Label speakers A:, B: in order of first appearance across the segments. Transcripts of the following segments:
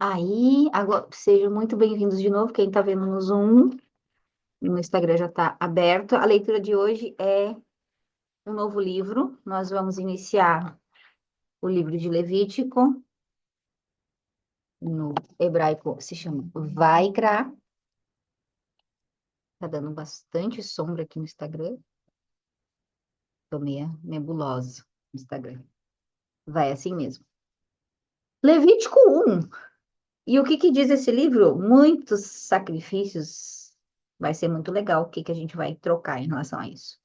A: Aí, agora, sejam muito bem-vindos de novo. Quem está vendo no Zoom, no Instagram já está aberto. A leitura de hoje é um novo livro. Nós vamos iniciar o livro de Levítico, no hebraico se chama Vaikra. Tá dando bastante sombra aqui no Instagram. Tô meio nebulosa no Instagram. Vai assim mesmo. Levítico 1. E o que que diz esse livro? Muitos sacrifícios. Vai ser muito legal o que que a gente vai trocar em relação a isso.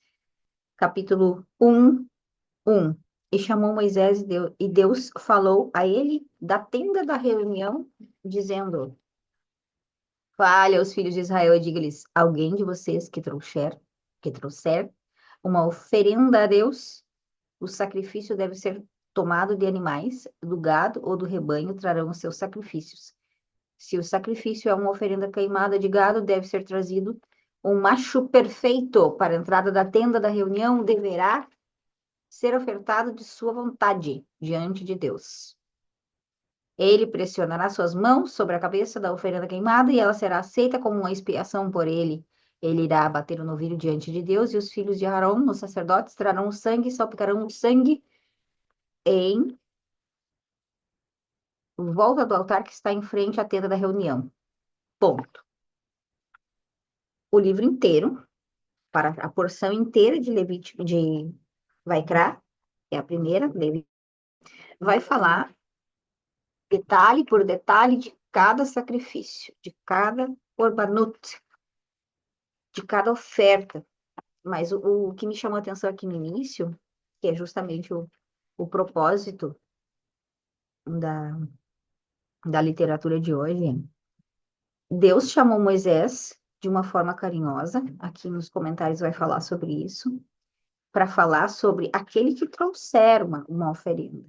A: Capítulo 1. E chamou Moisés e Deus falou a ele da tenda da reunião, dizendo: Fale aos filhos de Israel e diga-lhes: alguém de vocês que trouxer uma oferenda a Deus, o sacrifício deve ser tomado de animais, do gado ou do rebanho, trarão os seus sacrifícios. Se o sacrifício é uma oferenda queimada de gado, deve ser trazido um macho perfeito para a entrada da tenda da reunião, deverá ser ofertado de sua vontade diante de Deus. Ele pressionará suas mãos sobre a cabeça da oferenda queimada e ela será aceita como uma expiação por ele. Ele irá abater o novilho diante de Deus e os filhos de Arão, os sacerdotes, trarão o sangue e salpicarão o sangue em volta do altar que está em frente à tenda da reunião. Ponto. O livro inteiro, para a porção inteira de Levítico, de Vaikra, que é a primeira, vai falar detalhe por detalhe de cada sacrifício, de cada korbanut, de cada oferta. Mas o que me chamou a atenção aqui no início, que é justamente o propósito da, da literatura de hoje, Deus chamou Moisés de uma forma carinhosa, aqui nos comentários vai falar sobre isso, para falar sobre aquele que trouxer uma oferenda.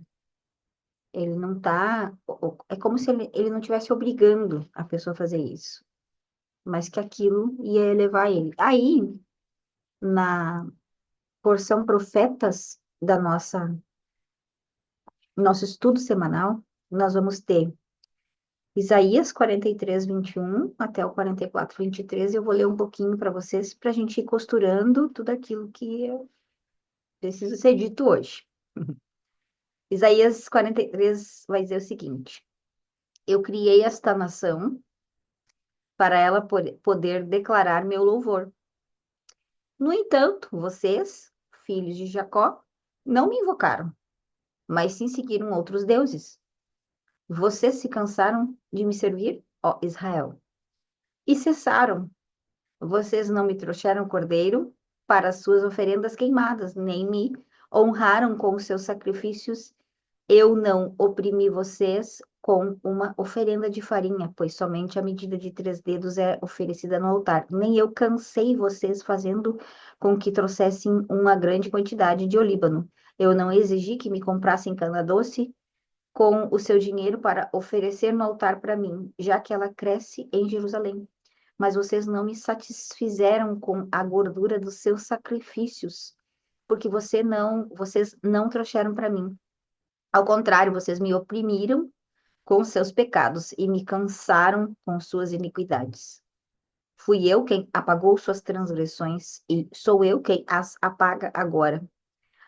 A: Ele não está. É como se ele não estivesse obrigando a pessoa a fazer isso, mas que aquilo ia elevar ele. Aí, na porção profetas da nosso estudo semanal, nós vamos ter Isaías 43, 21 até o 44, 23. Eu vou ler um pouquinho para vocês, para a gente ir costurando tudo aquilo que eu preciso ser dito hoje. Isaías 43 vai dizer o seguinte: Eu criei esta nação para ela poder declarar meu louvor. No entanto, vocês, filhos de Jacó, não me invocaram, mas sim seguiram outros deuses. Vocês se cansaram de me servir, ó Israel, e cessaram. Vocês não me trouxeram cordeiro para as suas oferendas queimadas, nem me honraram com os seus sacrifícios. Eu não oprimi vocês com uma oferenda de farinha, pois somente a medida de 3 dedos é oferecida no altar. Nem eu cansei vocês fazendo com que trouxessem uma grande quantidade de olíbano. Eu não exigi que me comprassem cana doce com o seu dinheiro para oferecer no altar para mim, já que ela cresce em Jerusalém. Mas vocês não me satisfizeram com a gordura dos seus sacrifícios, porque vocês não trouxeram para mim. Ao contrário, vocês me oprimiram com seus pecados e me cansaram com suas iniquidades. Fui eu quem apagou suas transgressões e sou eu quem as apaga agora.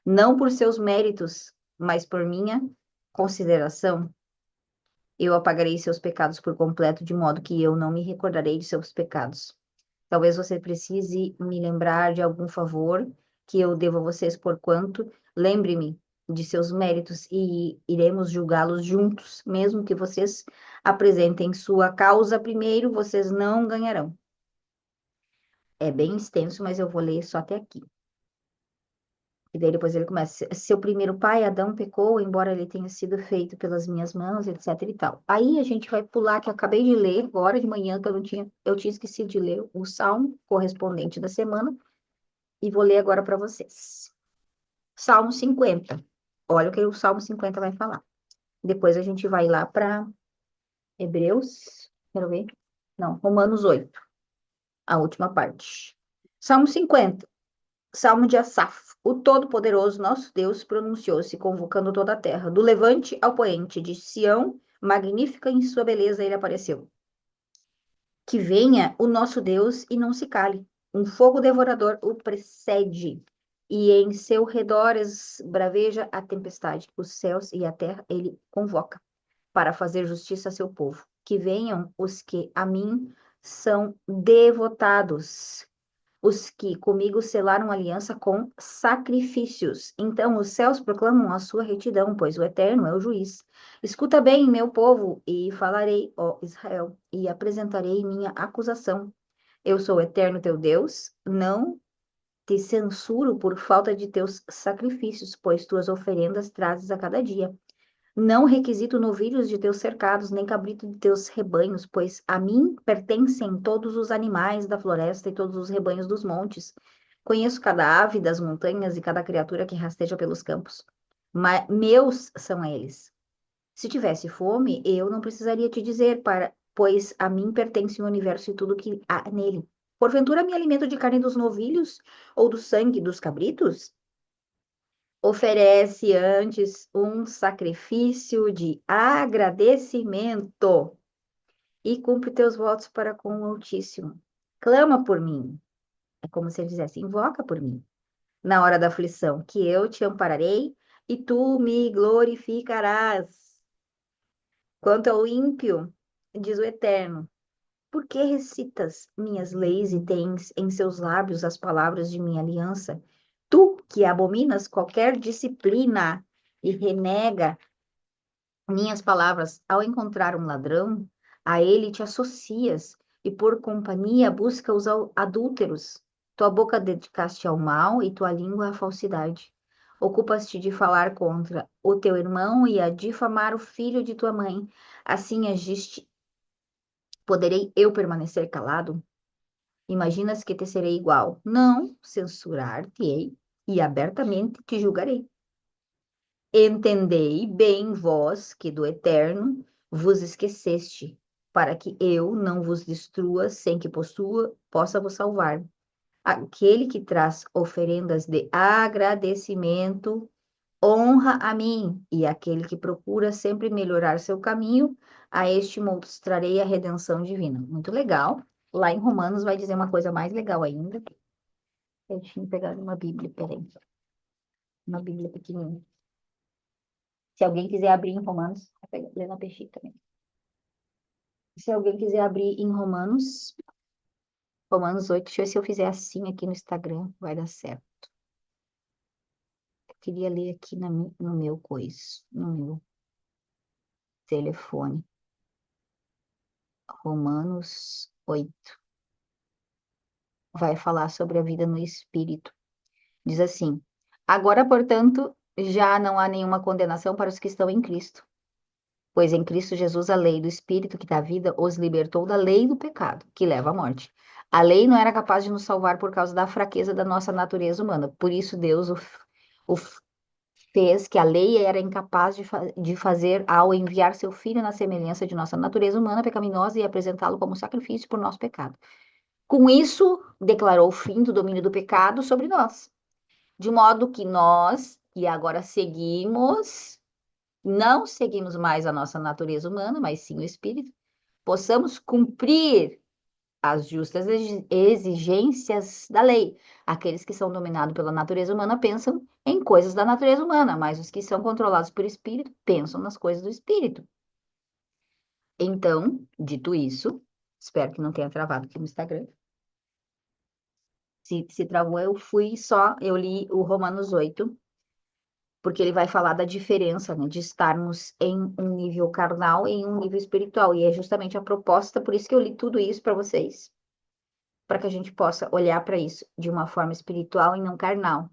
A: Não por seus méritos, mas por minha consideração, eu apagarei seus pecados por completo, de modo que eu não me recordarei de seus pecados. Talvez você precise me lembrar de algum favor que eu devo a vocês, porquanto lembre-me de seus méritos e iremos julgá-los juntos, mesmo que vocês apresentem sua causa primeiro, vocês não ganharão. É bem extenso, mas eu vou ler só até aqui. E daí depois ele começa, seu primeiro pai, Adão, pecou, embora ele tenha sido feito pelas minhas mãos, etc e tal. Aí a gente vai pular, que eu acabei de ler, agora de manhã, que eu tinha esquecido de ler o salmo correspondente da semana, e vou ler agora para vocês. Salmo 50. Olha o que o Salmo 50 vai falar. Depois a gente vai lá para Hebreus, quero ver. Não, Romanos 8, a última parte. Salmo 50. Salmo de Asaf. O Todo-Poderoso, nosso Deus, pronunciou-se, convocando toda a terra, do levante ao poente, de Sião, magnífica em sua beleza, ele apareceu. Que venha o nosso Deus e não se cale. Um fogo devorador o precede, e em seu redores braveja a tempestade. Os céus e a terra ele convoca para fazer justiça a seu povo. Que venham os que a mim são devotados, os que comigo selaram aliança com sacrifícios. Então os céus proclamam a sua retidão, pois o Eterno é o juiz. Escuta bem, meu povo, e falarei, ó Israel, e apresentarei minha acusação. Eu sou o Eterno teu Deus, não te censuro por falta de teus sacrifícios, pois tuas oferendas trazes a cada dia. Não requisito novilhos de teus cercados, nem cabrito de teus rebanhos, pois a mim pertencem todos os animais da floresta e todos os rebanhos dos montes. Conheço cada ave das montanhas e cada criatura que rasteja pelos campos. Mas meus são eles. Se tivesse fome, eu não precisaria te dizer, pois a mim pertence o universo e tudo que há nele. Porventura me alimento de carne dos novilhos ou do sangue dos cabritos? Oferece antes um sacrifício de agradecimento e cumpre teus votos para com o Altíssimo. Clama por mim. É como se ele dissesse: invoca por mim na hora da aflição, que eu te ampararei e tu me glorificarás. Quanto ao ímpio, diz o Eterno: por que recitas minhas leis e tens em seus lábios as palavras de minha aliança? Tu que abominas qualquer disciplina e renega minhas palavras, ao encontrar um ladrão, a ele te associas e por companhia busca os adúlteros. Tua boca dedicaste ao mal e tua língua à falsidade. Ocupas-te de falar contra o teu irmão e a difamar o filho de tua mãe. Assim agiste. Poderei eu permanecer calado? Imaginas que te serei igual? Não, censurar-te-ei e abertamente te julgarei. Entendei bem vós que do Eterno vos esqueceste, para que eu não vos destrua sem que possa vos salvar. Aquele que traz oferendas de agradecimento honra a mim, e aquele que procura sempre melhorar seu caminho, a este mostrarei a redenção divina. Muito legal. Lá em Romanos vai dizer uma coisa mais legal ainda. Eu tinha pegado uma Bíblia, peraí. Uma Bíblia pequenininha. Se alguém quiser abrir em Romanos, vai pegar, ler na peixinho também. Se alguém quiser abrir em Romanos 8, deixa eu ver se eu fizer assim aqui no Instagram, vai dar certo. Eu queria ler aqui no meu no meu telefone. Romanos 8. Vai falar sobre a vida no Espírito. Diz assim: agora, portanto, já não há nenhuma condenação para os que estão em Cristo. Pois em Cristo Jesus a lei do Espírito que dá vida os libertou da lei do pecado, que leva à morte. A lei não era capaz de nos salvar por causa da fraqueza da nossa natureza humana. Por isso Deus o fez que a lei era incapaz de fazer ao enviar seu Filho na semelhança de nossa natureza humana pecaminosa e apresentá-lo como sacrifício por nosso pecado. Com isso, declarou o fim do domínio do pecado sobre nós, de modo que nós, que agora não seguimos mais a nossa natureza humana, mas sim o Espírito, possamos cumprir as justas exigências da lei. Aqueles que são dominados pela natureza humana pensam em coisas da natureza humana, mas os que são controlados por Espírito pensam nas coisas do Espírito. Então, dito isso, espero que não tenha travado aqui no Instagram. Se travou, eu li o Romanos 8, porque ele vai falar da diferença, né, de estarmos em um nível carnal e em um nível espiritual. E é justamente a proposta, por isso que eu li tudo isso para vocês, para que a gente possa olhar para isso de uma forma espiritual e não carnal.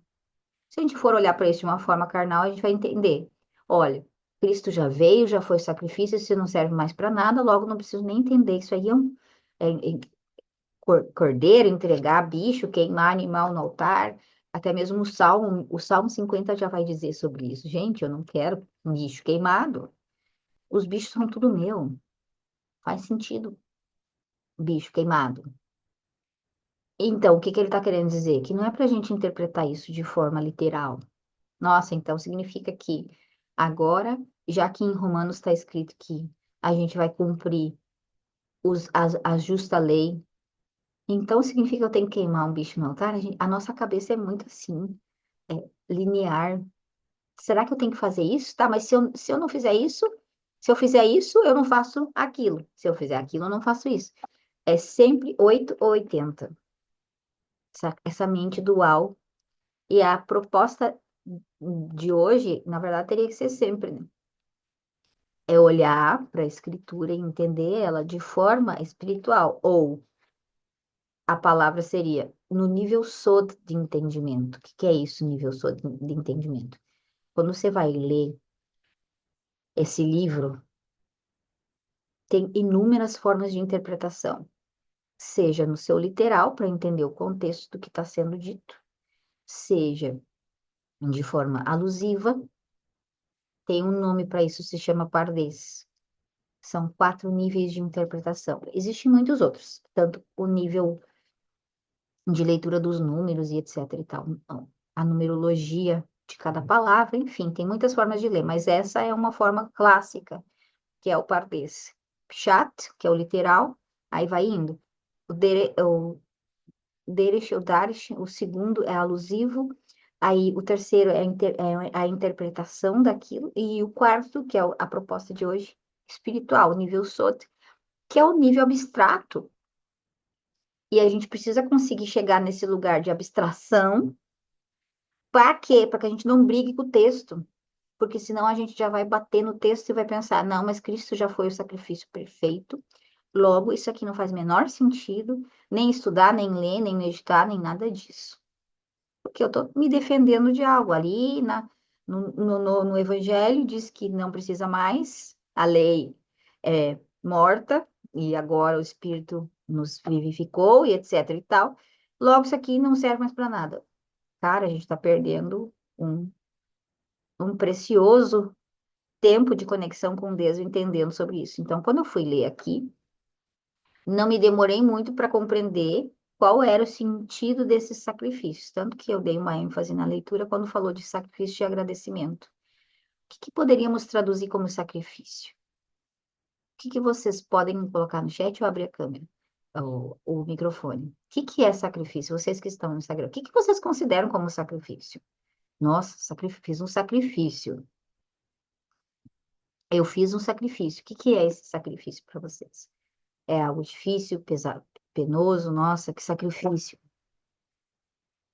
A: Se a gente for olhar para isso de uma forma carnal, a gente vai entender. Olha, Cristo já veio, já foi sacrifício, isso não serve mais para nada, logo não preciso nem entender. Isso aí é cordeiro, entregar bicho, queimar animal no altar. Até mesmo o Salmo 50 já vai dizer sobre isso. Gente, eu não quero bicho queimado. Os bichos são tudo meu. Faz sentido, bicho queimado. Então, o que que ele está querendo dizer? Que não é para a gente interpretar isso de forma literal. Nossa, então significa que agora, já que em Romanos está escrito que a gente vai cumprir a justa lei. Então, significa que eu tenho que queimar um bicho no altar? A nossa cabeça é muito assim, linear. Será que eu tenho que fazer isso? Tá, mas se eu não fizer isso, se eu fizer isso, eu não faço aquilo. Se eu fizer aquilo, eu não faço isso. É sempre 8 ou 80. Essa mente dual. E a proposta de hoje, na verdade, teria que ser sempre, né? É olhar para a escritura e entender ela de forma espiritual. Ou a palavra seria no nível sod de entendimento. O que que é isso, nível sod de entendimento? Quando você vai ler esse livro, tem inúmeras formas de interpretação, seja no seu literal, para entender o contexto do que está sendo dito, seja de forma alusiva, tem um nome para isso, se chama pardês. São 4 níveis de interpretação. Existem muitos outros, tanto o nível de leitura dos números e etc e tal, a numerologia de cada palavra, enfim, tem muitas formas de ler, mas essa é uma forma clássica, que é o pardês. Pshat, que é o literal, aí vai indo. O Deresh, o Darish, o segundo é alusivo, aí o terceiro é a interpretação daquilo, e o quarto, que é a proposta de hoje, espiritual, o nível Sot, que é o nível abstrato. E a gente precisa conseguir chegar nesse lugar de abstração. Para quê? Para que a gente não brigue com o texto. Porque senão a gente já vai bater no texto e vai pensar, não, mas Cristo já foi o sacrifício perfeito. Logo, isso aqui não faz menor sentido, nem estudar, nem ler, nem meditar, nem nada disso. Porque eu estou me defendendo de algo. Ali no Evangelho diz que não precisa mais, a lei é morta, e agora o Espírito nos vivificou, e etc e tal. Logo, isso aqui não serve mais para nada. Cara, a gente está perdendo um precioso tempo de conexão com Deus entendendo sobre isso. Então, quando eu fui ler aqui, não me demorei muito para compreender qual era o sentido desses sacrifícios, tanto que eu dei uma ênfase na leitura quando falou de sacrifício de agradecimento. O que que poderíamos traduzir como sacrifício? O que que vocês podem colocar no chat ou abrir a câmera, o microfone? O que que é sacrifício? Vocês que estão no Instagram, o que que vocês consideram como sacrifício? Nossa, fiz um sacrifício. Eu fiz um sacrifício. O que que é esse sacrifício para vocês? É algo difícil, pesado, penoso? Nossa, que sacrifício.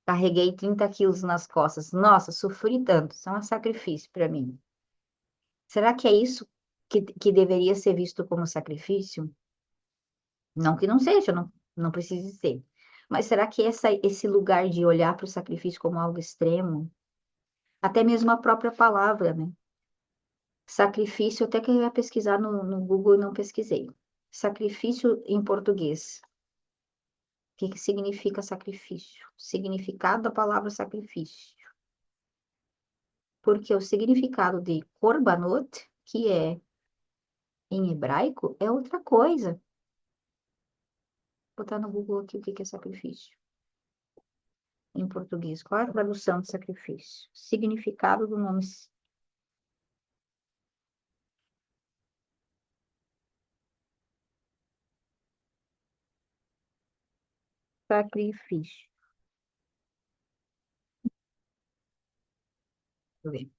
A: Carreguei 30 quilos nas costas. Nossa, sofri tanto. Isso é um sacrifício para mim. Será que é isso que deveria ser visto como sacrifício? Não que não seja, não precise ser. Mas será que esse lugar de olhar para o sacrifício como algo extremo, até mesmo a própria palavra, né? Sacrifício, até que eu ia pesquisar no Google e não pesquisei. Sacrifício em português. O que que significa sacrifício? Significado da palavra sacrifício. Porque o significado de korbanot, que é em hebraico, é outra coisa. Vou botar no Google aqui o que que é sacrifício. Em português, qual é a tradução de sacrifício? Significado do nome sacrifício. Deixa eu ver.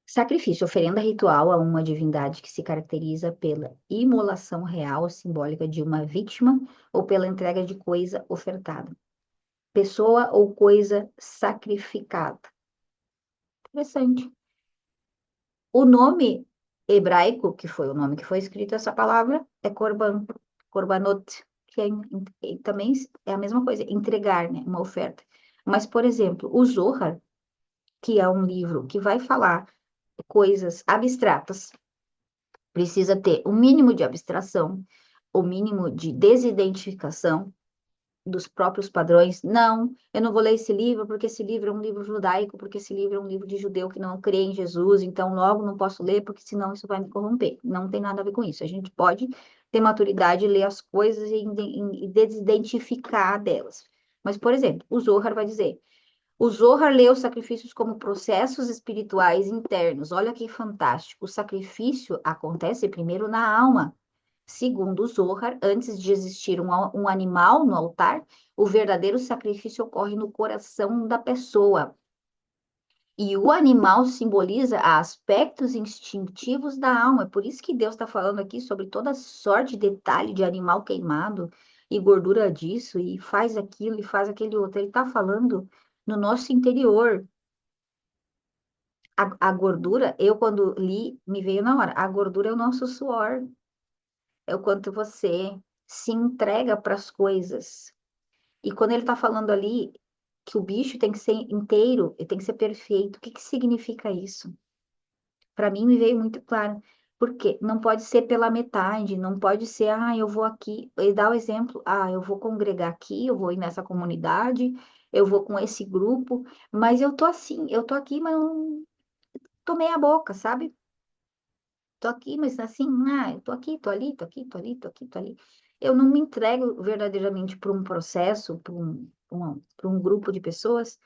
A: Sacrifício, oferenda ritual a uma divindade que se caracteriza pela imolação real ou simbólica de uma vítima ou pela entrega de coisa ofertada. Pessoa ou coisa sacrificada. Interessante. O nome hebraico, que foi o nome que foi escrito essa palavra, é korban, korbanot, que também é a mesma coisa, entregar, né, uma oferta. Mas, por exemplo, o Zohar, que é um livro que vai falar coisas abstratas, precisa ter o mínimo de abstração, o mínimo de desidentificação dos próprios padrões. Não, eu não vou ler esse livro porque esse livro é um livro judaico, porque esse livro é um livro de judeu que não crê em Jesus, então logo não posso ler porque senão isso vai me corromper. Não tem nada a ver com isso. A gente pode ter maturidade, ler as coisas e desidentificar delas. Mas, por exemplo, o Zohar vai dizer: O Zohar lê os sacrifícios como processos espirituais internos. Olha que fantástico. O sacrifício acontece primeiro na alma. Segundo o Zohar, antes de existir um animal no altar, o verdadeiro sacrifício ocorre no coração da pessoa. E o animal simboliza aspectos instintivos da alma. É por isso que Deus está falando aqui sobre toda sorte de detalhe de animal queimado e gordura disso, e faz aquilo e faz aquele outro. Ele está falando no nosso interior. A gordura, eu quando li, me veio na hora. A gordura é o nosso suor. É o quanto você se entrega para as coisas. E quando ele está falando ali que o bicho tem que ser inteiro, e tem que ser perfeito, o que que significa isso? Para mim me veio muito claro. Porque não pode ser pela metade, não pode ser, eu vou aqui, e dá o exemplo, eu vou congregar aqui, eu vou ir nessa comunidade, eu vou com esse grupo, mas eu tô assim, eu tô aqui, mas não tô meia boca, sabe? Tô aqui, mas assim, eu tô aqui, tô ali, tô aqui, tô ali, tô aqui, tô ali. Eu não me entrego verdadeiramente para um processo, para um grupo de pessoas,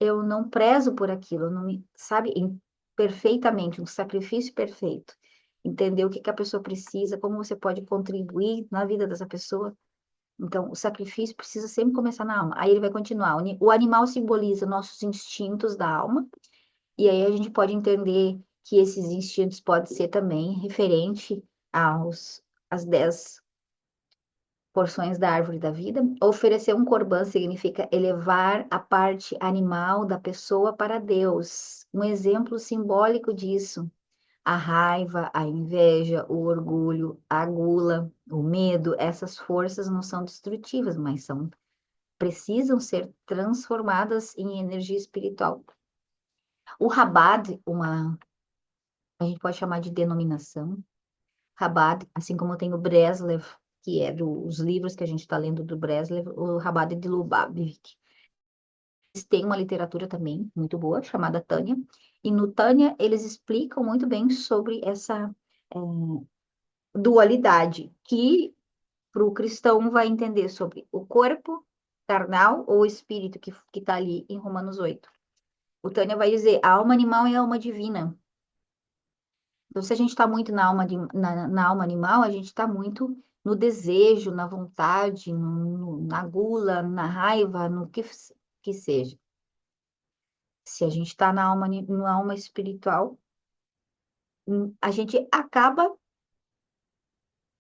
A: eu não prezo por aquilo, eu não me, sabe, perfeitamente, um sacrifício perfeito. Entender o que que a pessoa precisa, como você pode contribuir na vida dessa pessoa. Então, o sacrifício precisa sempre começar na alma. Aí ele vai continuar. O animal simboliza nossos instintos da alma, e aí a gente pode entender que esses instintos podem ser também referente às 10 porções da árvore da vida. Oferecer um corban significa elevar a parte animal da pessoa para Deus. Um exemplo simbólico disso: a raiva, a inveja, o orgulho, a gula, o medo, essas forças não são destrutivas, mas precisam ser transformadas em energia espiritual. O Rabad, a gente pode chamar de denominação, Rabad, assim como tem o Breslev, que é dos livros que a gente está lendo do Breslev, o Rabad de Lubavitch. Eles têm uma literatura também muito boa, chamada Tânia, e no Tânia eles explicam muito bem sobre essa dualidade, que para o cristão vai entender sobre o corpo carnal ou o espírito, que está ali em Romanos 8. O Tânia vai dizer, a alma animal é a alma divina. Então, se a gente está muito na alma animal, a gente está muito no desejo, na vontade, na gula, na raiva, no que seja. Se a gente está na alma espiritual, a gente acaba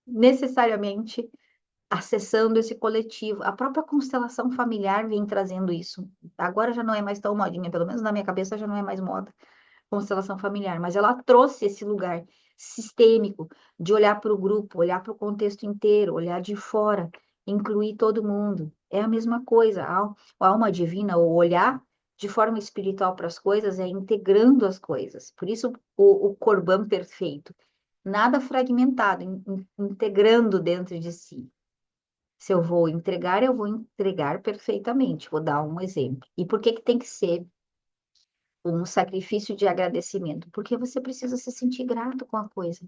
A: necessariamente acessando esse coletivo. A própria constelação familiar vem trazendo isso. Agora já não é mais tão modinha, pelo menos na minha cabeça já não é mais moda, constelação familiar, mas ela trouxe esse lugar sistêmico de olhar para o grupo, olhar para o contexto inteiro, olhar de fora, incluir todo mundo. É a mesma coisa, a alma divina, o olhar de forma espiritual para as coisas é integrando as coisas. Por isso o Corban perfeito, nada fragmentado, integrando dentro de si. Se eu vou entregar, eu vou entregar perfeitamente. Vou dar um exemplo. E por que que tem que ser um sacrifício de agradecimento? Porque você precisa se sentir grato com a coisa.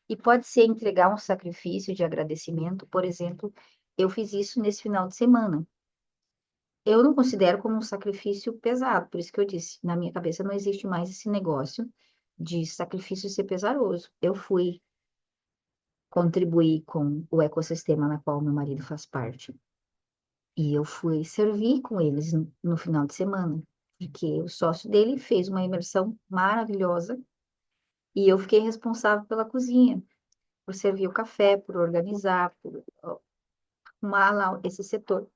A: E pode ser entregar um sacrifício de agradecimento, por exemplo, eu fiz isso nesse final de semana. Eu não considero como um sacrifício pesado, por isso que eu disse, na minha cabeça não existe mais esse negócio de sacrifício ser pesaroso. Eu fui contribuir com o ecossistema na qual meu marido faz parte. E eu fui servir com eles no final de semana, porque o sócio dele fez uma imersão maravilhosa e eu fiquei responsável pela cozinha, por servir o café, por organizar, por arrumar lá esse setor,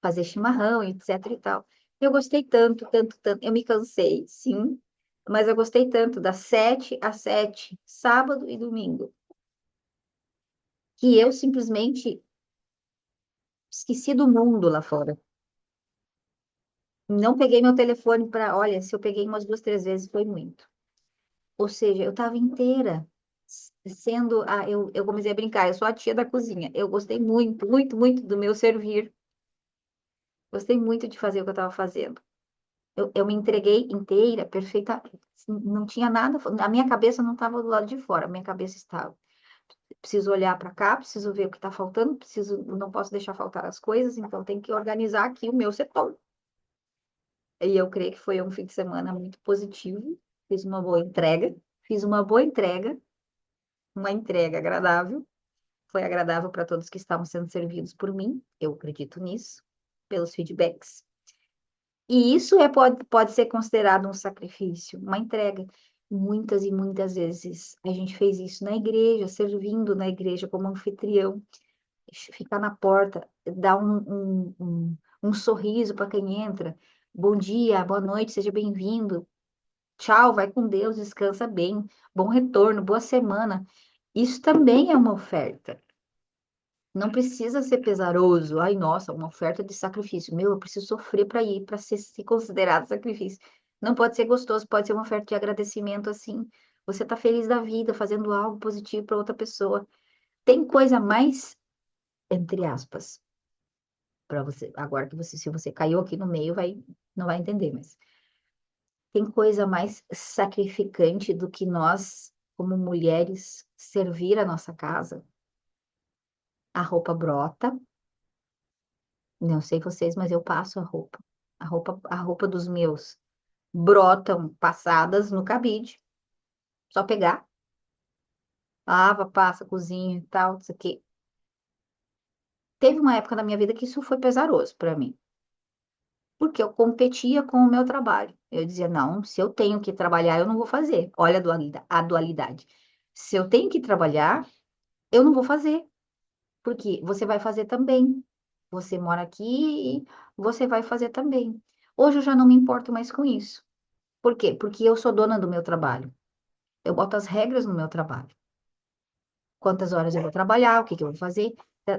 A: fazer chimarrão, etc e tal. Eu gostei tanto, tanto, tanto. Eu me cansei, sim, mas eu gostei tanto das 7 às 7, sábado e domingo, que eu simplesmente esqueci do mundo lá fora. Não peguei meu telefone para, olha, se eu peguei umas 2, 3 vezes foi muito. Ou seja, eu estava inteira sendo, eu comecei a brincar, eu sou a tia da cozinha. Eu gostei muito, muito, muito do meu servir. Gostei muito de fazer o que eu estava fazendo. Eu me entreguei inteira, perfeita, não tinha nada, a minha cabeça não estava do lado de fora, a minha cabeça estava. Preciso olhar para cá, preciso ver o que está faltando, não posso deixar faltar as coisas, então tem que organizar aqui o meu setor. E eu creio que foi um fim de semana muito positivo. Fiz uma boa entrega. Fiz uma boa entrega, uma entrega agradável. Foi agradável para todos que estavam sendo servidos por mim. Eu acredito nisso, pelos feedbacks. E isso pode ser considerado um sacrifício, uma entrega. Muitas e muitas vezes a gente fez isso na igreja, servindo na igreja como anfitrião, ficar na porta, dar um sorriso para quem entra. Bom dia, boa noite, seja bem-vindo. Tchau, vai com Deus, descansa bem. Bom retorno, boa semana. Isso também é uma oferta. Não precisa ser pesaroso. Ai, nossa, uma oferta de sacrifício. Meu, eu preciso sofrer para ir, para ser considerado sacrifício. Não pode ser gostoso, pode ser uma oferta de agradecimento assim. Você está feliz da vida, fazendo algo positivo para outra pessoa. Tem coisa mais, entre aspas, para você, agora que você, se você caiu aqui no meio, não vai entender, mas tem coisa mais sacrificante do que nós, como mulheres, servir a nossa casa. A roupa brota. Não sei vocês, mas eu passo a roupa. A roupa dos meus brotam passadas no cabide. Só pegar, lava, passa, cozinha e tal, isso aqui. Teve uma época da minha vida que isso foi pesaroso para mim, porque eu competia com o meu trabalho. Eu dizia, não, se eu tenho que trabalhar, eu não vou fazer. Olha a dualidade. Se eu tenho que trabalhar, eu não vou fazer, porque você vai fazer também. Você mora aqui e você vai fazer também. Hoje eu já não me importo mais com isso. Por quê? Porque eu sou dona do meu trabalho. Eu boto as regras no meu trabalho. Quantas horas eu vou trabalhar, o que que eu vou fazer.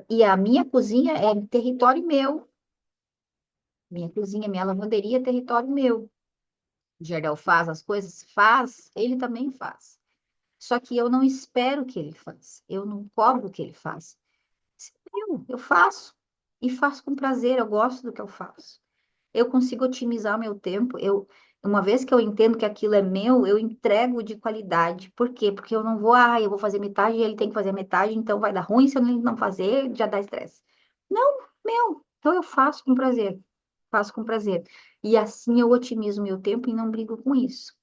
A: E a minha cozinha é território meu. Minha cozinha, minha lavanderia é território meu. O Gerdau faz as coisas? Faz, ele também faz. Só que eu não espero que ele faça. Eu não cobro que ele faça. Eu faço. E faço com prazer, eu gosto do que eu faço. Eu consigo otimizar meu tempo. Uma vez que eu entendo que aquilo é meu, eu entrego de qualidade. Por quê? Porque eu não vou, eu vou fazer metade e ele tem que fazer metade, então vai dar ruim se eu não fazer, já dá estresse. Não, meu. Então eu faço com prazer. Faço com prazer. E assim eu otimizo meu tempo e não brigo com isso.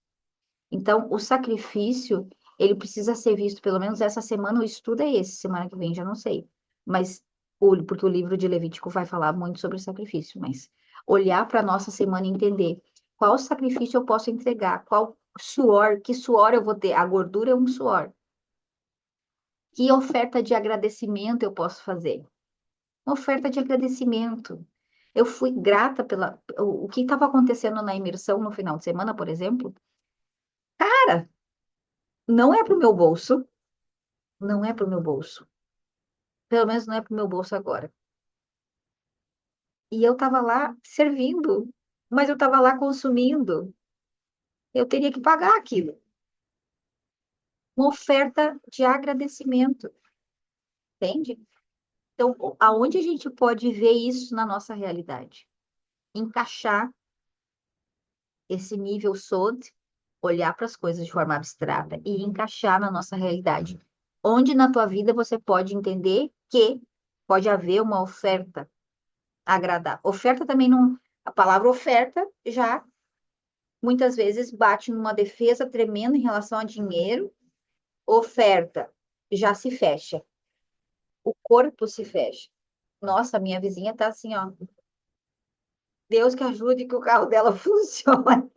A: Então, o sacrifício, ele precisa ser visto, pelo menos essa semana o estudo é esse, semana que vem já não sei. Mas, porque o livro de Levítico vai falar muito sobre sacrifício, mas olhar para a nossa semana e entender qual sacrifício eu posso entregar, qual suor, que suor eu vou ter. A gordura é um suor. Que oferta de agradecimento eu posso fazer? Uma oferta de agradecimento. Eu fui grata o que estava acontecendo na imersão no final de semana, por exemplo. Cara, não é para o meu bolso. Não é para o meu bolso. Pelo menos não é para o meu bolso agora. E eu estava lá servindo, mas eu estava lá consumindo. Eu teria que pagar aquilo. Uma oferta de agradecimento, entende? Então, aonde a gente pode ver isso na nossa realidade? Encaixar esse nível SOD, olhar para as coisas de forma abstrata e encaixar na nossa realidade. Onde na tua vida você pode entender que pode haver uma oferta agradável. Oferta também não. A palavra oferta já muitas vezes bate numa defesa tremenda em relação a dinheiro. Oferta já se fecha. O corpo se fecha. Nossa, minha vizinha tá assim, ó. Deus que ajude que o carro dela funcione.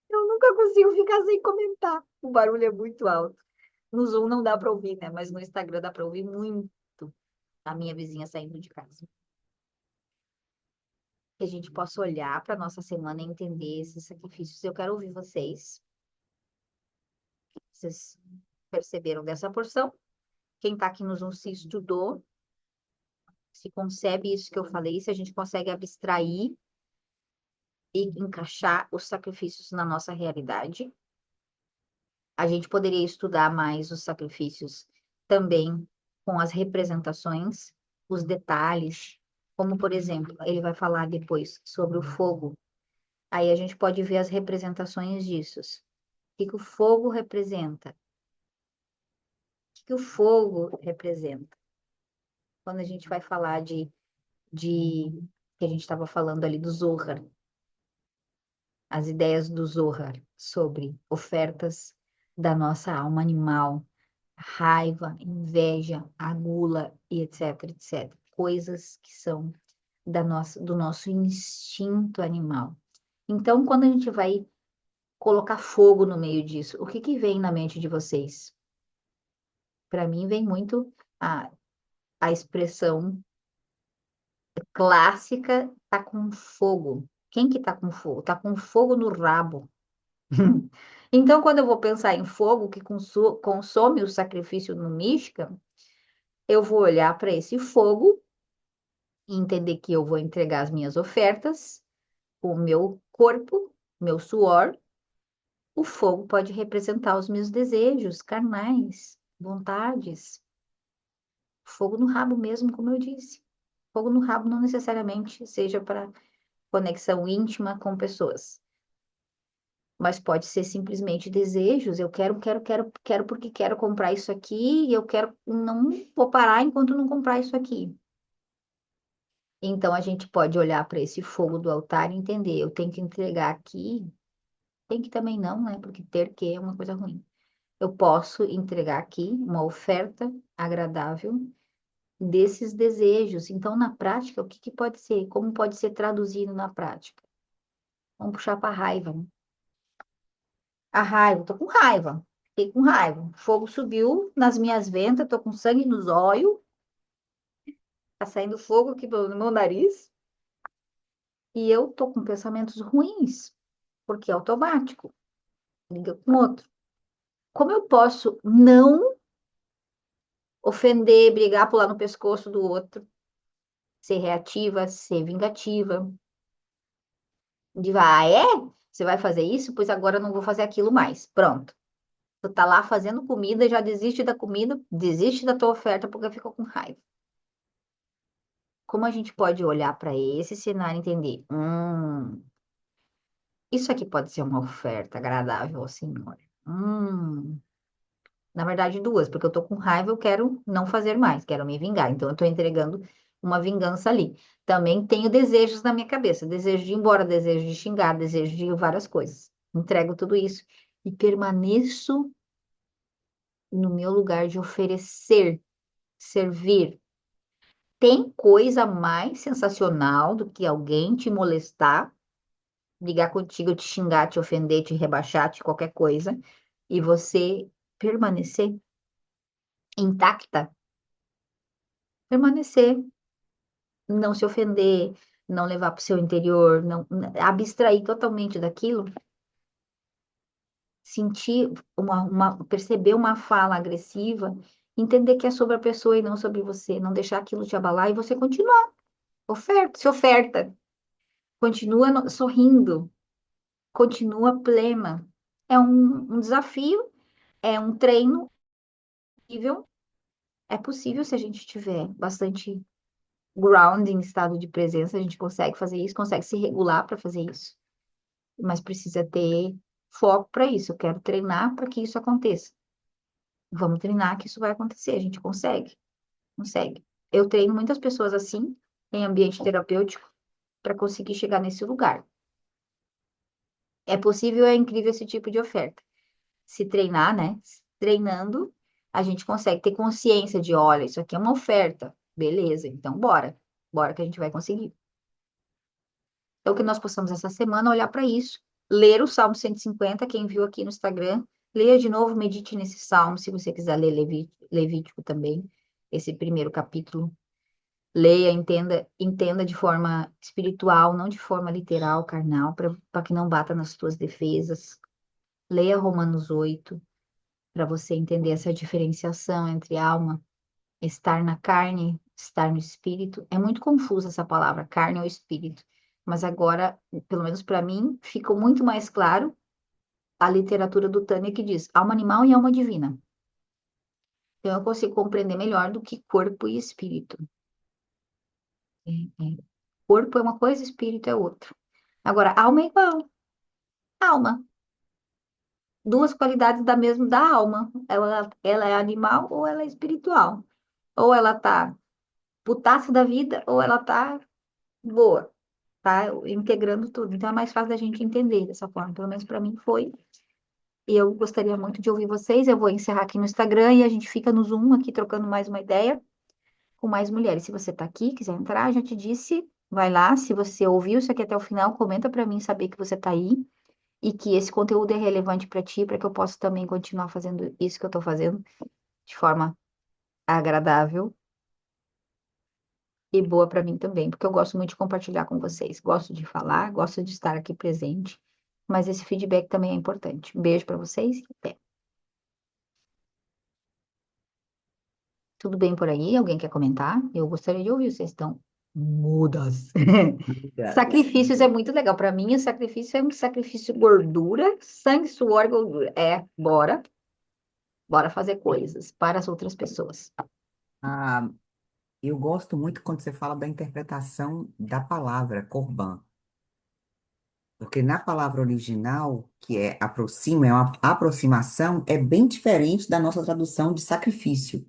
A: Eu nunca consigo ficar sem comentar. O barulho é muito alto. No Zoom não dá para ouvir, né? Mas no Instagram dá para ouvir muito a minha vizinha saindo de casa. Que a gente possa olhar para nossa semana e entender esses sacrifícios. Eu quero ouvir vocês. Vocês perceberam dessa porção? Quem está aqui no Zoom se estudou, se concebe isso que eu falei, se a gente consegue abstrair e encaixar os sacrifícios na nossa realidade. A gente poderia estudar mais os sacrifícios também com as representações, os detalhes, como, por exemplo, ele vai falar depois sobre o fogo. Aí a gente pode ver as representações disso. O que que o fogo representa? O que que o fogo representa? Quando a gente vai falar de que a gente estava falando ali do Zohar. as ideias do Zohar sobre ofertas da nossa alma animal, raiva, inveja, a gula e etc, etc. Coisas que são do nosso instinto animal. Então, quando a gente vai colocar fogo no meio disso, o que que vem na mente de vocês? Para mim, vem muito a expressão clássica, tá com fogo. Quem que tá com fogo? Tá com fogo no rabo. Então, quando eu vou pensar em fogo que consome o sacrifício no Mishkan, eu vou olhar para esse fogo e entender que eu vou entregar as minhas ofertas, o meu corpo, meu suor. O fogo pode representar os meus desejos carnais, vontades. Fogo no rabo mesmo, como eu disse. Fogo no rabo não necessariamente seja para conexão íntima com pessoas, mas pode ser simplesmente desejos. Eu quero porque quero comprar isso aqui e eu quero, não vou parar enquanto não comprar isso aqui. Então a gente pode olhar para esse fogo do altar e entender, eu tenho que entregar aqui, tem que também não, né? Porque ter que é uma coisa ruim. Eu posso entregar aqui uma oferta agradável desses desejos. Então, na prática, o que que pode ser? Como pode ser traduzido na prática? Vamos puxar para a raiva, né? A raiva, tô com raiva. Fiquei com raiva. O fogo subiu nas minhas ventas, tô com sangue nos olhos, tá saindo fogo aqui no meu nariz. E eu tô com pensamentos ruins, porque é automático. Liga com outro. Como eu posso não ofender, brigar, pular no pescoço do outro, ser reativa, ser vingativa? É? Você vai fazer isso? Pois agora eu não vou fazer aquilo mais. Pronto. Tu tá lá fazendo comida, já desiste da comida, desiste da tua oferta porque ficou com raiva. Como a gente pode olhar para esse cenário e entender? Isso aqui pode ser uma oferta agradável ao Senhor. Na verdade, duas, porque eu tô com raiva, eu quero não fazer mais, quero me vingar. Então, eu tô entregando uma vingança ali. Também tenho desejos na minha cabeça, desejo de ir embora, desejo de xingar, desejo de várias coisas. Entrego tudo isso e permaneço no meu lugar de oferecer, servir. Tem coisa mais sensacional do que alguém te molestar, ligar contigo, te xingar, te ofender, te rebaixar, te qualquer coisa, e você permanecer intacta, permanecer, não se ofender, não levar para o seu interior, não abstrair totalmente daquilo, sentir perceber uma fala agressiva, entender que é sobre a pessoa e não sobre você, não deixar aquilo te abalar e você continuar, se oferta, continua sorrindo, continua plena. É um desafio, é um treino possível. É possível se a gente tiver bastante grounding, estado de presença, a gente consegue fazer isso, consegue se regular para fazer isso. Mas precisa ter foco para isso. Eu quero treinar para que isso aconteça. Vamos treinar que isso vai acontecer. A gente consegue, consegue. Eu treino muitas pessoas assim, em ambiente terapêutico, para conseguir chegar nesse lugar. É possível, é incrível esse tipo de oferta. Se treinar, né? Treinando, a gente consegue ter consciência de, olha, isso aqui é uma oferta. Beleza, então bora. Bora que a gente vai conseguir. Então, que nós possamos essa semana olhar para isso, ler o Salmo 150, quem viu aqui no Instagram, leia de novo, medite nesse salmo, se você quiser ler Levítico também, esse primeiro capítulo. Leia, entenda de forma espiritual, não de forma literal, carnal, para que não bata nas tuas defesas. Leia Romanos 8, para você entender essa diferenciação entre alma, estar na carne, estar no espírito. É muito confusa essa palavra, carne ou espírito. Mas agora, pelo menos para mim, ficou muito mais claro a literatura do Tânia que diz alma animal e alma divina. Então eu consigo compreender melhor do que corpo e espírito. É, é. Corpo é uma coisa, espírito é outra. Agora, alma é igual. Alma. Duas qualidades da alma. Ela é animal ou ela é espiritual. Ou ela tá putaça da vida ou ela tá boa. tá integrando tudo. Então é mais fácil da gente entender dessa forma. Pelo menos para mim foi. E eu gostaria muito de ouvir vocês. Eu vou encerrar aqui no Instagram e a gente fica no Zoom aqui trocando mais uma ideia com mais mulheres. Se você está aqui, quiser entrar, já te disse, vai lá. Se você ouviu isso aqui até o final, comenta para mim saber que você está aí e que esse conteúdo é relevante para ti, para que eu possa também continuar fazendo isso que eu estou fazendo de forma agradável e boa para mim também, porque eu gosto muito de compartilhar com vocês. Gosto de falar, gosto de estar aqui presente, mas esse feedback também é importante. Um beijo para vocês e até. Tudo bem por aí? Alguém quer comentar? Eu gostaria de ouvir, vocês estão mudas.
B: Obrigado.
A: Sacrifícios é muito legal. Para mim, o sacrifício é um sacrifício gordura, sangue, suor, gordura. É, bora fazer coisas para as outras pessoas.
B: Ah, eu gosto muito quando você fala da interpretação da palavra corban, porque na palavra original, que é aproxima, é uma aproximação, é bem diferente da nossa tradução de sacrifício.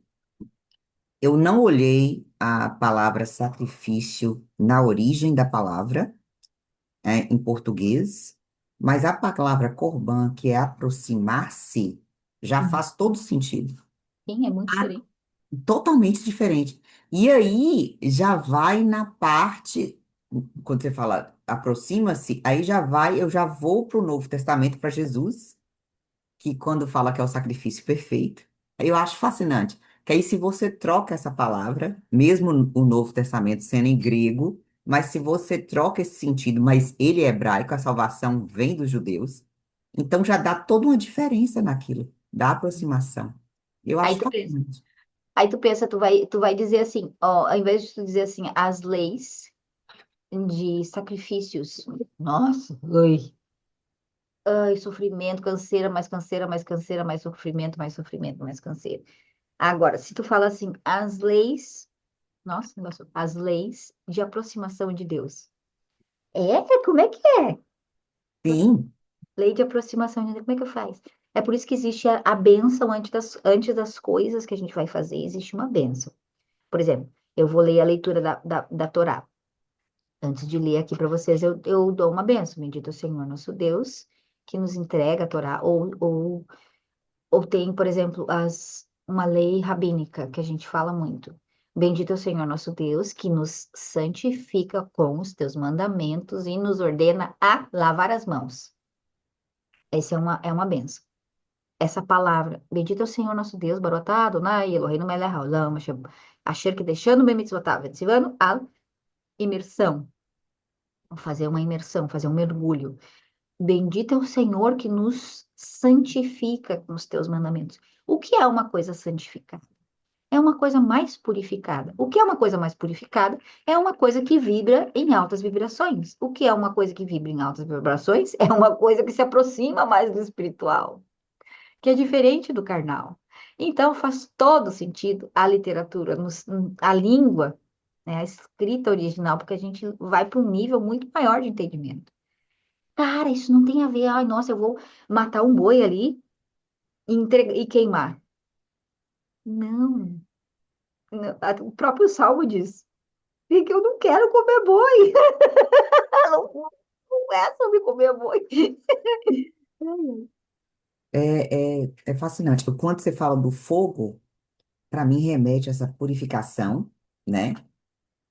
B: Eu não olhei a palavra sacrifício na origem da palavra, em português, mas a palavra corban, que é aproximar-se, já
A: Uhum.
B: faz todo sentido.
A: Sim, é muito diferente.
B: Totalmente diferente. E aí já vai na parte, quando você fala aproxima-se, aí já vai, eu já vou para o Novo Testamento, para Jesus, que quando fala que é o sacrifício perfeito, aí eu acho fascinante. Que aí se você troca essa palavra, mesmo o Novo Testamento sendo em grego, mas se você troca esse sentido, mas ele é hebraico, a salvação vem dos judeus, então já dá toda uma diferença naquilo, da aproximação. Eu
A: Aí
B: acho
A: tu pensa,
B: fascinante.
A: tu vai dizer assim, ó, ao invés de tu dizer assim, as leis de sacrifícios. Nossa, ui. Ai, sofrimento, canseira, mais canseira, mais canseira, mais sofrimento, mais canseira. Agora, se tu fala assim, as leis, nossa, negócio, as leis de aproximação de Deus. É? Como é que é?
B: Sim.
A: Lei de aproximação de Deus, como é que faz? É por isso que existe a bênção antes das coisas que a gente vai fazer, existe uma bênção. Por exemplo, eu vou ler a leitura da Torá. Antes de ler aqui para vocês, eu dou uma bênção. Bendito é o Senhor nosso Deus, que nos entrega a Torá. Ou tem, por exemplo, uma lei rabínica, que a gente fala muito. Bendito é o Senhor nosso Deus, que nos santifica com os teus mandamentos e nos ordena a lavar as mãos. Essa é uma bênção. Essa palavra, bendito é o Senhor nosso Deus, Barotá, Adonai, Eloheinu melech haolam, asher deixando bem mitzvotav, vetzivanu al imersão. Fazer uma imersão, fazer um mergulho. Bendito é o Senhor que nos santifica com os teus mandamentos. O que é uma coisa santificada? É uma coisa mais purificada. O que é uma coisa mais purificada? É uma coisa que vibra em altas vibrações. O que é uma coisa que vibra em altas vibrações? É uma coisa que se aproxima mais do espiritual, que é diferente do carnal. Então faz todo sentido a literatura, a língua, né, a escrita original, porque a gente vai para um nível muito maior de entendimento. Cara, isso não tem a ver. Ai, nossa, eu vou matar um boi ali e queimar. Não, não. O próprio Salmo diz que eu não quero comer boi. Não, não é sobre comer boi.
B: É fascinante. Quando você fala do fogo, para mim remete a essa purificação, né?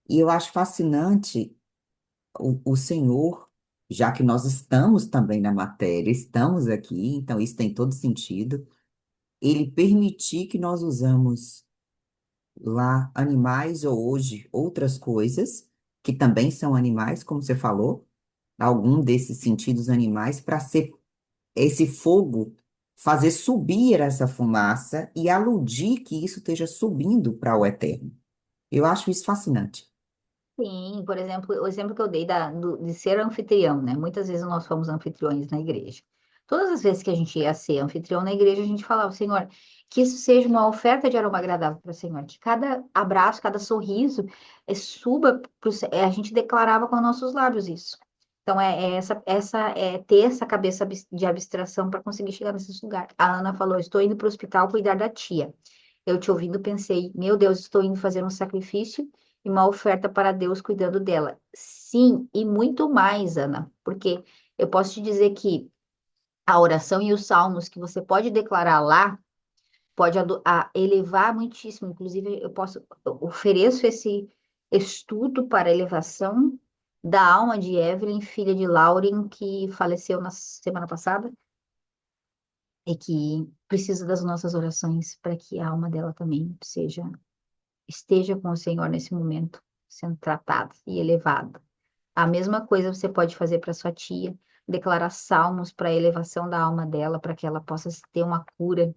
B: E eu acho fascinante o Senhor, já que nós estamos também na matéria, estamos aqui, então isso tem todo sentido, ele permitir que nós usamos lá animais ou hoje outras coisas, que também são animais, como você falou, algum desses sentidos animais, para ser esse fogo fazer subir essa fumaça e aludir que isso esteja subindo para o eterno. Eu acho isso fascinante.
A: Sim, por exemplo, o exemplo que eu dei de ser anfitrião, né? Muitas vezes nós fomos anfitriões na igreja. Todas as vezes que a gente ia ser anfitrião na igreja, a gente falava, Senhor, que isso seja uma oferta de aroma agradável para o Senhor, que cada abraço, cada sorriso suba a gente declarava com nossos lábios isso. Então, ter essa cabeça de abstração para conseguir chegar nesses lugares. A Ana falou, estou indo para o hospital cuidar da tia. Eu te ouvindo, pensei, meu Deus, estou indo fazer um sacrifício e uma oferta para Deus cuidando dela. Sim, e muito mais, Ana, porque eu posso te dizer que a oração e os salmos que você pode declarar lá pode elevar muitíssimo. Inclusive, eu ofereço esse estudo para elevação da alma de Evelyn, filha de Lauren, que faleceu na semana passada e que precisa das nossas orações para que a alma dela também esteja com o Senhor nesse momento, sendo tratada e elevada. A mesma coisa você pode fazer para sua tia, declarar salmos para a elevação da alma dela, para que ela possa ter uma cura,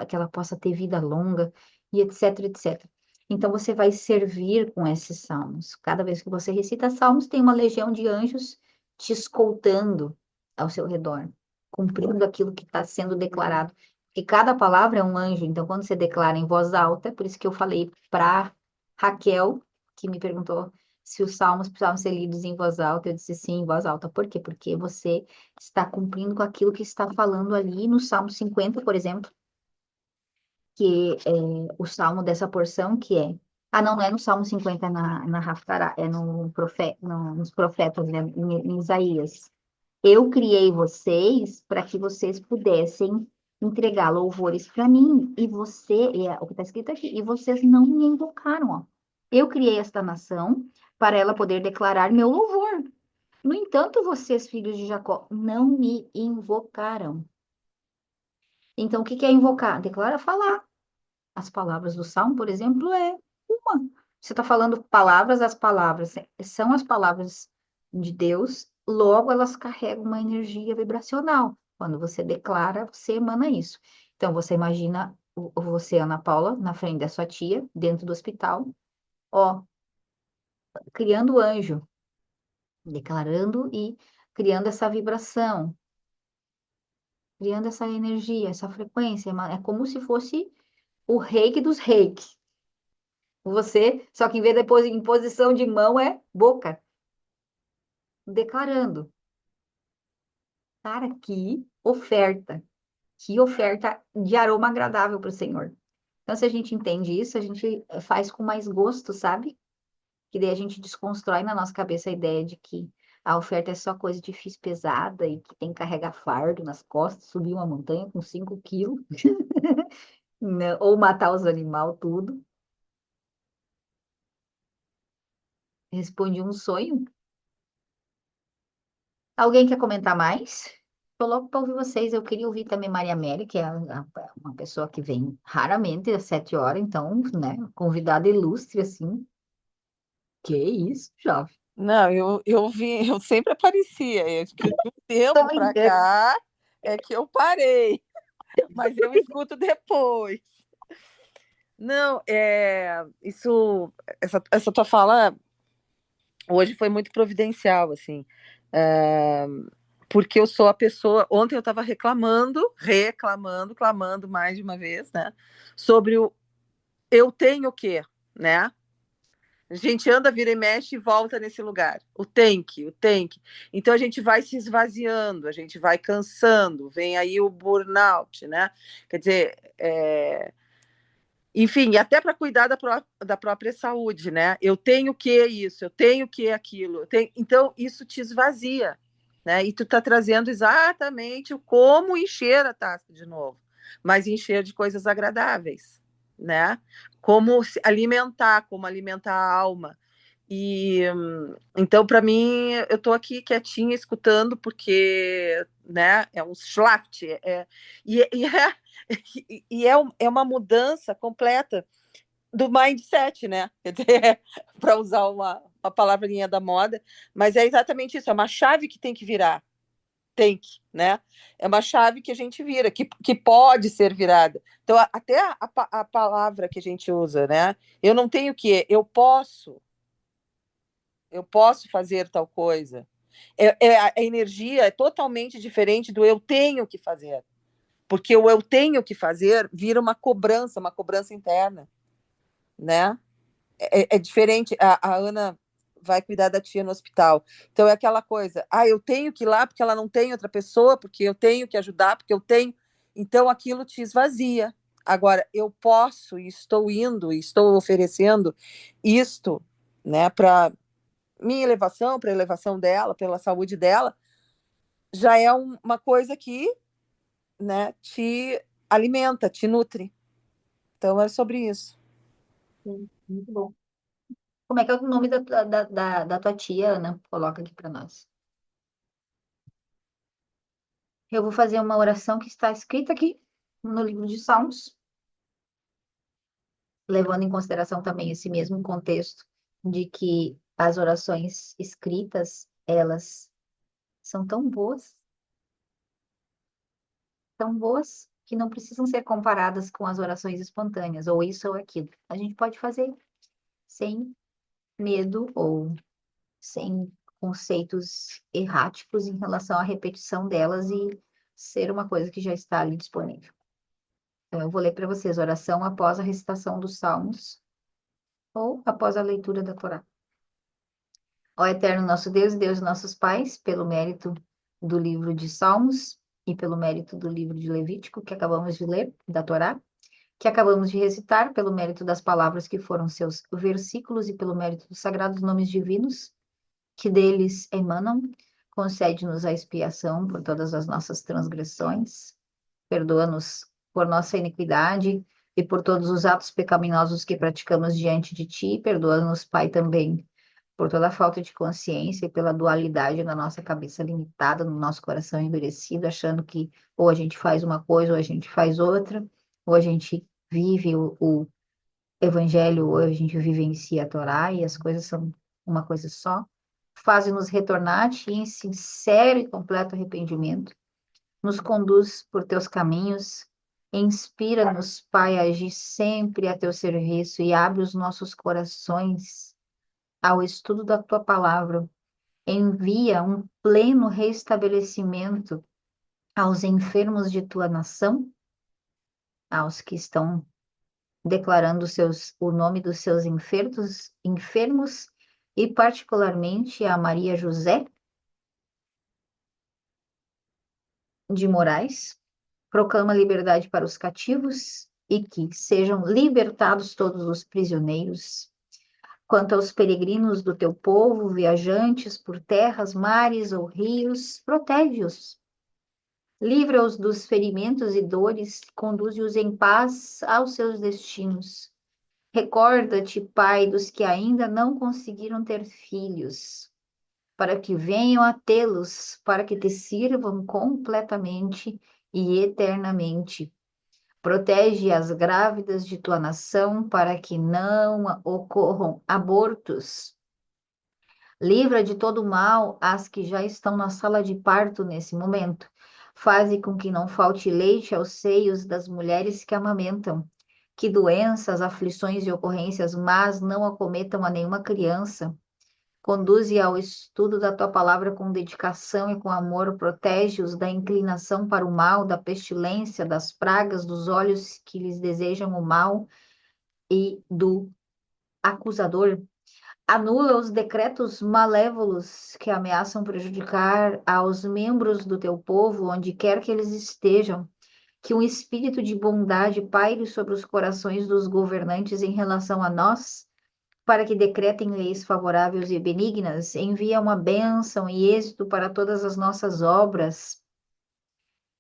A: que ela possa ter vida longa, e etc, etc. Então você vai servir com esses salmos. Cada vez que você recita salmos, tem uma legião de anjos te escoltando ao seu redor, cumprindo aquilo que está sendo declarado. Porque cada palavra é um anjo. Então, quando você declara em voz alta, por isso que eu falei para Raquel, que me perguntou se os salmos precisavam ser lidos em voz alta, eu disse sim, em voz alta. Por quê? Porque você está cumprindo com aquilo que está falando ali no Salmo 50, por exemplo, que é o salmo dessa porção, que é. Ah, não, não é no Salmo 50 na Haftará, é nos profetas, né, em Isaías. Eu criei vocês para que vocês pudessem entregar louvores para mim, e o que está escrito aqui, e vocês não me invocaram, ó. Eu criei esta nação para ela poder declarar meu louvor. No entanto, vocês, filhos de Jacó, não me invocaram. Então, o que que é invocar? Declara falar. As palavras do Salmo, por exemplo, é uma. Você está falando palavras, as palavras são as palavras de Deus, logo elas carregam uma energia vibracional. Quando você declara, você emana isso. Então, você imagina você, Ana Paula, na frente da sua tia, dentro do hospital, ó, criando o anjo, declarando e criando essa vibração, criando essa energia, essa frequência. É como se fosse o reiki dos reiki. Você, só que em vez de em posição de mão é boca, declarando. Cara, que oferta de aroma agradável para o Senhor. Então, se a gente entende isso, a gente faz com mais gosto, sabe? Que daí a gente desconstrói na nossa cabeça a ideia de que a oferta é só coisa difícil, pesada e que tem que carregar fardo nas costas, subir uma montanha com 5 quilos, né? Ou matar os animais, tudo. Respondi um sonho. Alguém quer comentar mais? Estou louco para ouvir vocês. Eu queria ouvir também Maria Amélia, que é uma pessoa que vem raramente às 7 horas, então, né, convidada ilustre, assim. Que isso, jovem.
C: Não, eu vi, eu sempre aparecia, é que de um
A: Tô
C: tempo para
A: brincando.
C: cá é que eu parei, mas eu escuto depois. Não, essa tua fala hoje foi muito providencial, assim, é, porque eu sou a pessoa. Ontem eu estava reclamando, clamando mais de uma vez, né, sobre o eu tenho o quê, né? A gente anda, vira e mexe e volta nesse lugar. O tem que. Então a gente vai se esvaziando, a gente vai cansando, vem aí o burnout, né? Quer dizer, enfim, até para cuidar da própria saúde, né? Eu tenho que isso, eu tenho que aquilo. Então isso te esvazia, né? E tu está trazendo exatamente o como encher a taça de novo, mas encher de coisas agradáveis, né? Como se alimentar, como alimentar a alma. E então, para mim, eu estou aqui quietinha escutando, porque, né, é um schlaft, é uma mudança completa do mindset, né? Para usar uma palavrinha da moda, mas é exatamente isso, é uma chave que tem que virar, né? É uma chave que a gente vira, que pode ser virada. Então, até a palavra que a gente usa, né? Eu não tenho que, eu posso fazer tal coisa. A energia é totalmente diferente do eu tenho que fazer. Porque o eu tenho que fazer vira uma cobrança interna, né? É diferente. A Ana vai cuidar da tia no hospital. Então é aquela coisa, eu tenho que ir lá porque ela não tem outra pessoa, porque eu tenho que ajudar, porque eu tenho. Então aquilo te esvazia. Agora, eu posso e estou indo e estou oferecendo isto, né, para minha elevação, para a elevação dela, pela saúde dela, já é uma coisa que, né, te alimenta, te nutre. Então é sobre isso.
A: Sim, muito bom. Como é que é o nome da tua tia, Ana? Coloca aqui para nós. Eu vou fazer uma oração que está escrita aqui no livro de Salmos, levando em consideração também esse mesmo contexto de que as orações escritas, elas são tão boas, que não precisam ser comparadas com as orações espontâneas, ou isso ou aquilo. A gente pode fazer sem medo ou sem conceitos erráticos em relação à repetição delas e ser uma coisa que já está ali disponível. Então, eu vou ler para vocês oração após a recitação dos Salmos ou após a leitura da Torá. Ó eterno nosso Deus, Deus de nossos pais, pelo mérito do livro de Salmos e pelo mérito do livro de Levítico que acabamos de ler, da Torá, que acabamos de recitar, pelo mérito das palavras que foram seus versículos e pelo mérito dos sagrados nomes divinos que deles emanam, concede-nos a expiação por todas as nossas transgressões, perdoa-nos por nossa iniquidade e por todos os atos pecaminosos que praticamos diante de ti, perdoa-nos, Pai, também por toda a falta de consciência e pela dualidade na nossa cabeça limitada, no nosso coração endurecido, achando que ou a gente faz uma coisa ou a gente faz outra, ou a gente vive o Evangelho, ou a gente vivencia a Torá, e as coisas são uma coisa só. Faze-nos retornar a ti em sincero e completo arrependimento. Nos conduz por teus caminhos. Inspira-nos, Pai, a agir sempre a teu serviço e abre os nossos corações ao estudo da tua palavra. Envia um pleno restabelecimento aos enfermos de tua nação, aos que estão declarando o nome dos seus enfermos, e particularmente a Maria José de Moraes. Proclama liberdade para os cativos e que sejam libertados todos os prisioneiros. Quanto aos peregrinos do teu povo, viajantes por terras, mares ou rios, protege-os. Livra-os dos ferimentos e dores, conduze-os em paz aos seus destinos. Recorda-te, Pai, dos que ainda não conseguiram ter filhos, para que venham a tê-los, para que te sirvam completamente e eternamente. Protege as grávidas de tua nação, para que não ocorram abortos. Livra de todo mal as que já estão na sala de parto nesse momento. Faze com que não falte leite aos seios das mulheres que amamentam. Que doenças, aflições e ocorrências más não acometam a nenhuma criança. Conduze ao estudo da tua palavra com dedicação e com amor. Protege-os da inclinação para o mal, da pestilência, das pragas, dos olhos que lhes desejam o mal e do acusador. Anula os decretos malévolos que ameaçam prejudicar aos membros do teu povo, onde quer que eles estejam. Que um espírito de bondade paire sobre os corações dos governantes em relação a nós, para que decretem leis favoráveis e benignas. Envia uma bênção e êxito para todas as nossas obras.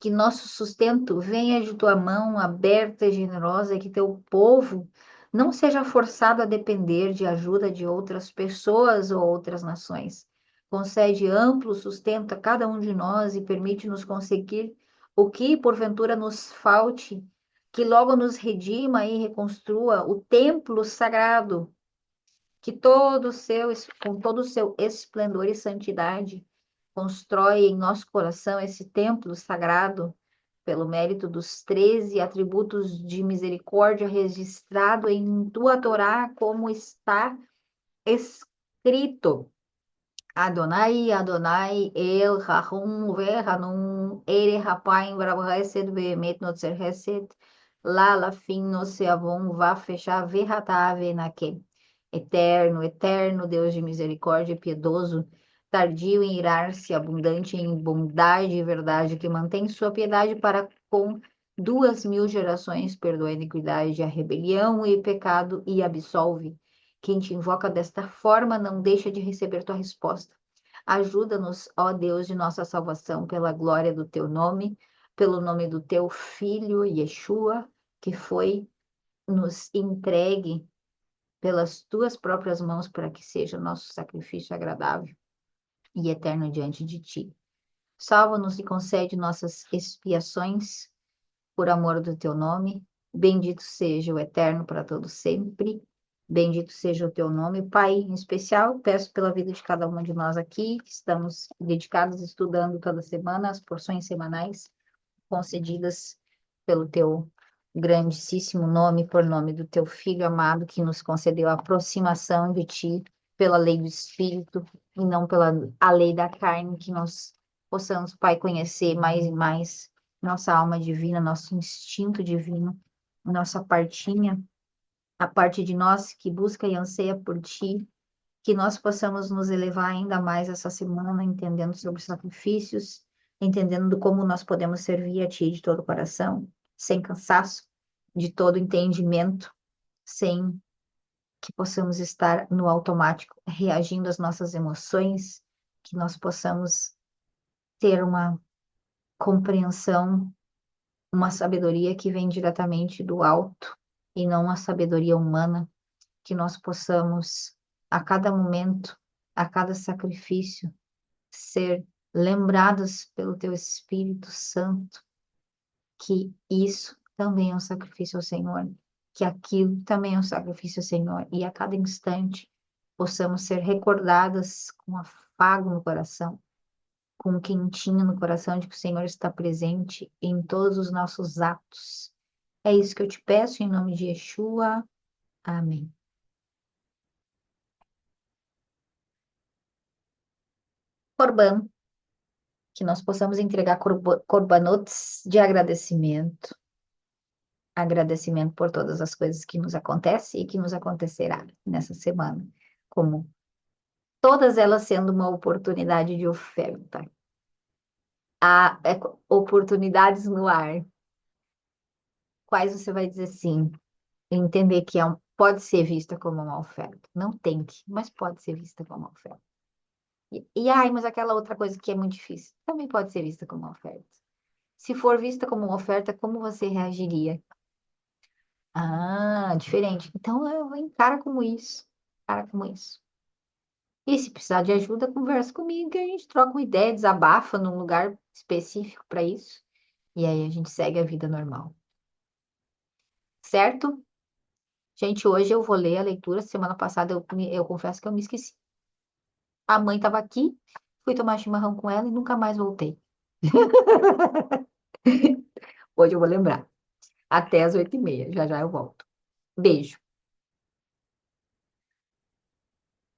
A: Que nosso sustento venha de tua mão aberta e generosa, e que teu povo não seja forçado a depender de ajuda de outras pessoas ou outras nações. Concede amplo sustento a cada um de nós e permite-nos conseguir o que porventura nos falte, que logo nos redima e reconstrua o templo sagrado, que com todo o seu esplendor e santidade, constrói em nosso coração esse templo sagrado, pelo mérito dos 13 atributos de misericórdia registrado em tua Torá, como está escrito. Adonai, Adonai, El Rahum Ve'Hanun, Ere Rapaim Barabhesed Ve'emet Notzer Hesed, La Lafim Noseavon Va Fechar Verratá Venaque. Eterno, eterno Deus de misericórdia e piedoso, tardio em irar-se, abundante em bondade e verdade, que mantém sua piedade para com 2.000 gerações perdoa a iniquidade, a rebelião e o pecado e absolve. Quem te invoca desta forma não deixa de receber tua resposta. Ajuda-nos, ó Deus de nossa salvação, pela glória do teu nome, pelo nome do teu Filho, Yeshua, que foi nos entregue pelas tuas próprias mãos para que seja nosso sacrifício agradável e eterno diante de ti. Salva-nos e concede nossas expiações por amor do teu nome. Bendito seja o eterno para todo sempre. Bendito seja o teu nome, Pai. Em especial, peço pela vida de cada uma de nós aqui, que estamos dedicados estudando toda semana as porções semanais concedidas pelo teu grandíssimo nome, por nome do teu Filho amado, que nos concedeu a aproximação de ti pela lei do Espírito e não pela a lei da carne, que nós possamos, Pai, conhecer mais e mais nossa alma divina, nosso instinto divino, nossa partinha, a parte de nós que busca e anseia por ti, que nós possamos nos elevar ainda mais essa semana, entendendo sobre sacrifícios, entendendo como nós podemos servir a Ti de todo o coração, sem cansaço, de todo entendimento, sem que possamos estar no automático, reagindo às nossas emoções, que nós possamos ter uma compreensão, uma sabedoria que vem diretamente do alto e não uma sabedoria humana, que nós possamos, a cada momento, a cada sacrifício, ser lembrados pelo Teu Espírito Santo, que isso também é um sacrifício ao Senhor, que aquilo também é um sacrifício ao Senhor, e a cada instante possamos ser recordadas com afago no coração, com um quentinho no coração de que o Senhor está presente em todos os nossos atos. É isso que eu te peço em nome de Yeshua. Amém. Corban, que nós possamos entregar corbanotes de agradecimento, agradecimento por todas as coisas que nos acontecem e que nos acontecerá nessa semana, como todas elas sendo uma oportunidade de oferta. Há oportunidades no ar, quais você vai dizer sim, entender que pode ser vista como uma oferta. Não tem que, mas pode ser vista como uma oferta. Ai, mas aquela outra coisa que é muito difícil, também pode ser vista como uma oferta. Se for vista como uma oferta, como você reagiria? Ah, diferente. Então, eu encara como isso. Encara como isso. E se precisar de ajuda, conversa comigo, que a gente troca uma ideia, desabafa num lugar específico para isso. E aí a gente segue a vida normal. Certo? Gente, hoje eu vou ler a leitura. Semana passada eu confesso que eu me esqueci. A mãe estava aqui, fui tomar chimarrão com ela e nunca mais voltei. Hoje eu vou lembrar. Até as 8h30. Já já eu volto. Beijo.